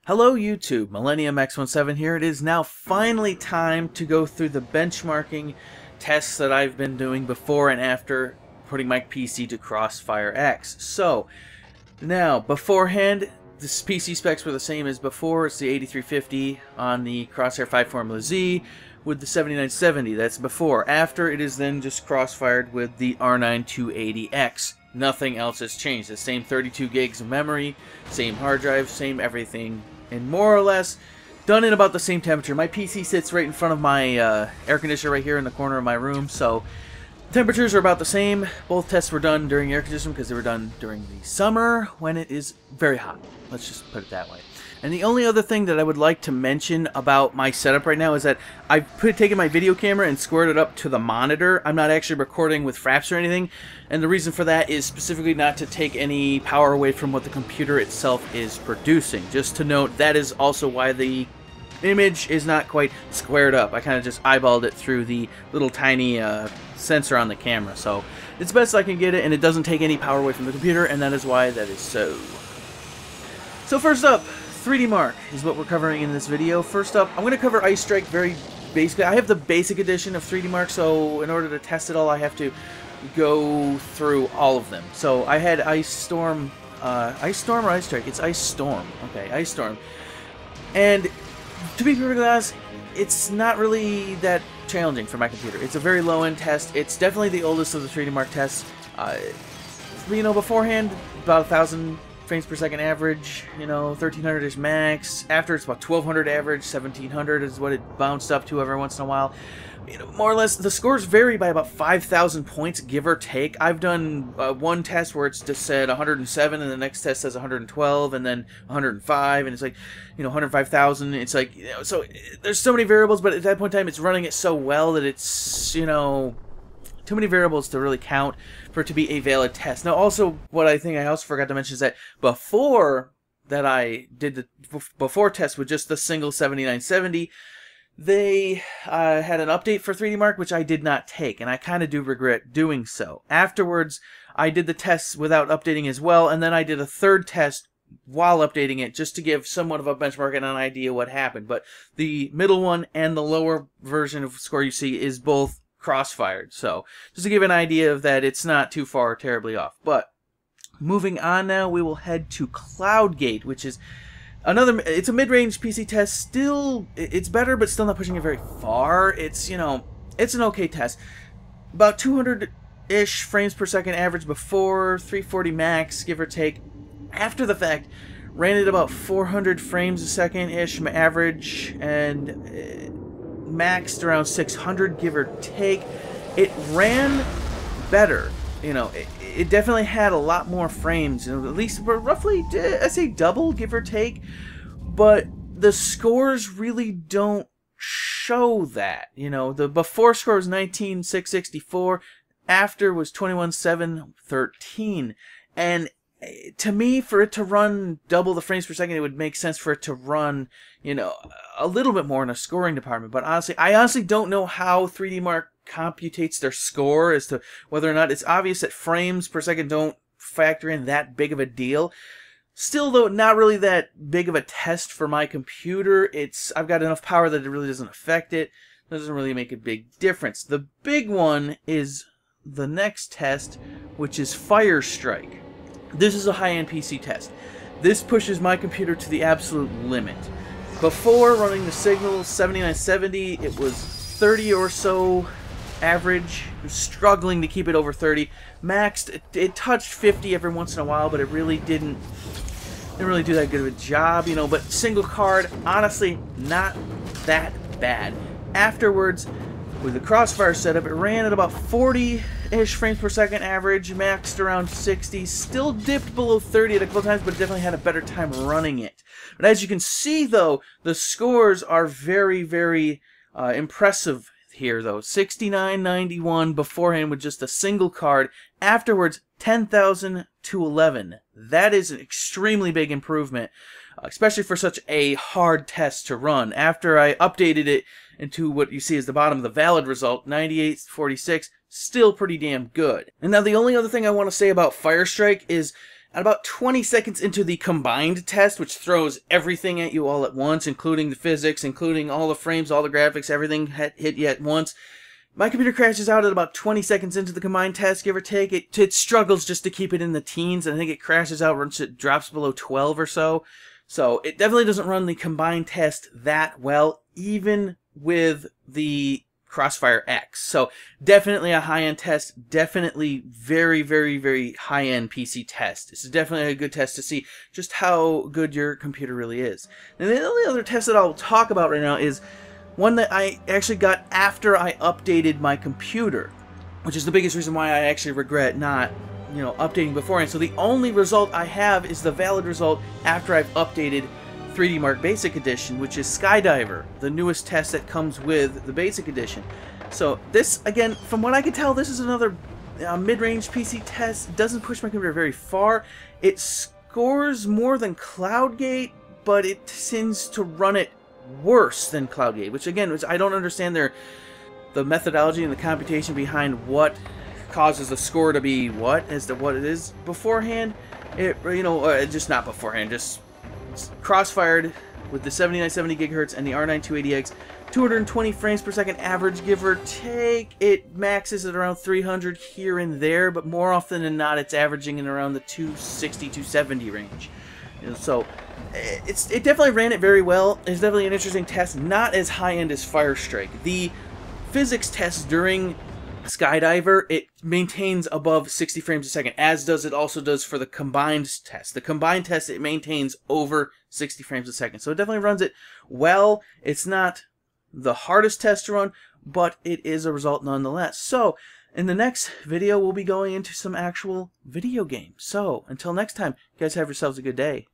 Hello YouTube, Millennium X17 here. It is now finally time to go through the benchmarking tests that I've been doing before and after putting my PC to Crossfire X. So, now, beforehand, the PC specs were the same as before. It's the 8350 on the Crosshair 5 Formula Z with the 7970. That's before. After, it is then just crossfired with the R9 280X. Nothing else has changed. The same 32 gigs of memory, same hard drive, same everything, and more or less done in about the same temperature. My PC sits right in front of my air conditioner right here in the corner of my room, so temperatures are about the same. Both tests were done during air conditioning because they were done during the summer when it is very hot. Let's just put it that way. And the only other thing that I would like to mention about my setup right now is that I've taken my video camera and squared it up to the monitor. I'm not actually recording with fraps or anything, and the reason for that is specifically not to take any power away from what the computer itself is producing. Just to note, that is also why the image is not quite squared up. I kind of just eyeballed it through the little tiny sensor on the camera, so it's best I can get it, and it doesn't take any power away from the computer, and that is why that is so. So first up, 3D Mark is what we're covering in this video. First up, I'm going to cover Ice Strike very basically. I have the basic edition of 3D Mark, so in order to test it all, I have to go through all of them. So I had Ice Storm or Ice Strike? It's Ice Storm. Okay, Ice Storm. And to be perfectly honest, it's not really that challenging for my computer. It's a very low-end test. It's definitely the oldest of the 3D Mark tests. You know, beforehand, about 1,000 frames per second average, you know, 1300 is max. After, it's about 1200 average, 1700 is what it bounced up to every once in a while. You know, more or less, the scores vary by about 5,000 points, give or take. I've done one test where it's just said 107, and the next test says 112, and then 105, and it's like, you know, 105,000. It's like, you know, so there's so many variables, but at that point in time, it's running it so well that it's, you know, too many variables to really count for it to be a valid test. Now, also, what I think I also forgot to mention is that before that I did the before test with just the single 7970, they had an update for 3D Mark, which I did not take, and I kind of do regret doing so. Afterwards, I did the tests without updating as well, and then I did a third test while updating it, just to give somewhat of a benchmark and an idea what happened. But the middle one and the lower version of score you see is both crossfired, so just to give an idea of that, it's not too far terribly off. But moving on now, we will head to CloudGate, which is another, it's a mid-range PC test. Still, it's better, but still not pushing it very far. It's, you know, it's an okay test. About 200-ish frames per second average before, 340 max, give or take. After the fact, ran at about 400 frames a second-ish average, and maxed around 600, give or take. It ran better. You know, it definitely had a lot more frames, you know, at least roughly, I say double, give or take, but the scores really don't show that. You know, the before score was 19,664, after was 21,713, and to me, for it to run double the frames per second, it would make sense for it to run, you know, a little bit more in a scoring department. But honestly, I honestly don't know how 3D Mark computates their score as to whether or not it's obvious that frames per second don't factor in that big of a deal. Still, though, not really that big of a test for my computer. I've got enough power that it really doesn't affect it. It doesn't really make a big difference. The big one is the next test, which is Fire Strike. This is a high-end PC test. This pushes my computer to the absolute limit. Before running the Signal 7970, it was 30 or so average. I was struggling to keep it over 30. Maxed, it touched 50 every once in a while, but it really didn't really do that good of a job, you know. But single card, honestly, not that bad. Afterwards, with the Crossfire setup, it ran at about 40-ish frames per second average, maxed around 60, still dipped below 30 at a couple times, but it definitely had a better time running it. But as you can see, though, the scores are very, very impressive here, though. 6991 beforehand with just a single card. Afterwards, 10,000 to 11. That is an extremely big improvement, especially for such a hard test to run. After I updated it into what you see as the bottom of the valid result, 9846, still pretty damn good. And now the only other thing I want to say about Fire Strike is At about 20 seconds into the combined test, which throws everything at you all at once, including the physics, including all the frames, all the graphics, everything hit you at once, my computer crashes out at about 20 seconds into the combined test, give or take. It struggles just to keep it in the teens, and I think it crashes out once it drops below 12 or so. So it definitely doesn't run the combined test that well, even with the Crossfire X. So definitely a high-end test, definitely very, very, very high-end PC test. This is definitely a good test to see just how good your computer really is. And the only other test that I'll talk about right now is one that I actually got after I updated my computer, which is the biggest reason why I actually regret not, updating beforehand. So the only result I have is the valid result after I've updated 3D Mark Basic Edition, which is Skydiver, the newest test that comes with the Basic Edition. So this, again, from what I can tell, this is another mid-range PC test. It doesn't push my computer very far. It scores more than CloudGate, but it tends to run it worse than CloudGate, which again, I don't understand the methodology and the computation behind what causes the score to be what as to what it is beforehand. Just not beforehand, just crossfired with the 7970 gigahertz and the R9 280X, 220 frames per second average, give or take. It maxes at around 300 here and there, but more often than not, it's averaging in around the 260, 270 range. So it definitely ran it very well. It's definitely an interesting test, not as high-end as Firestrike. The physics test during Skydiver, it maintains above 60 frames a second, as it also does for the combined test. The combined test, it maintains over 60 frames a second. So it definitely runs it well. It's not the hardest test to run, but it is a result nonetheless. So in the next video, we'll be going into some actual video games. So until next time, you guys have yourselves a good day.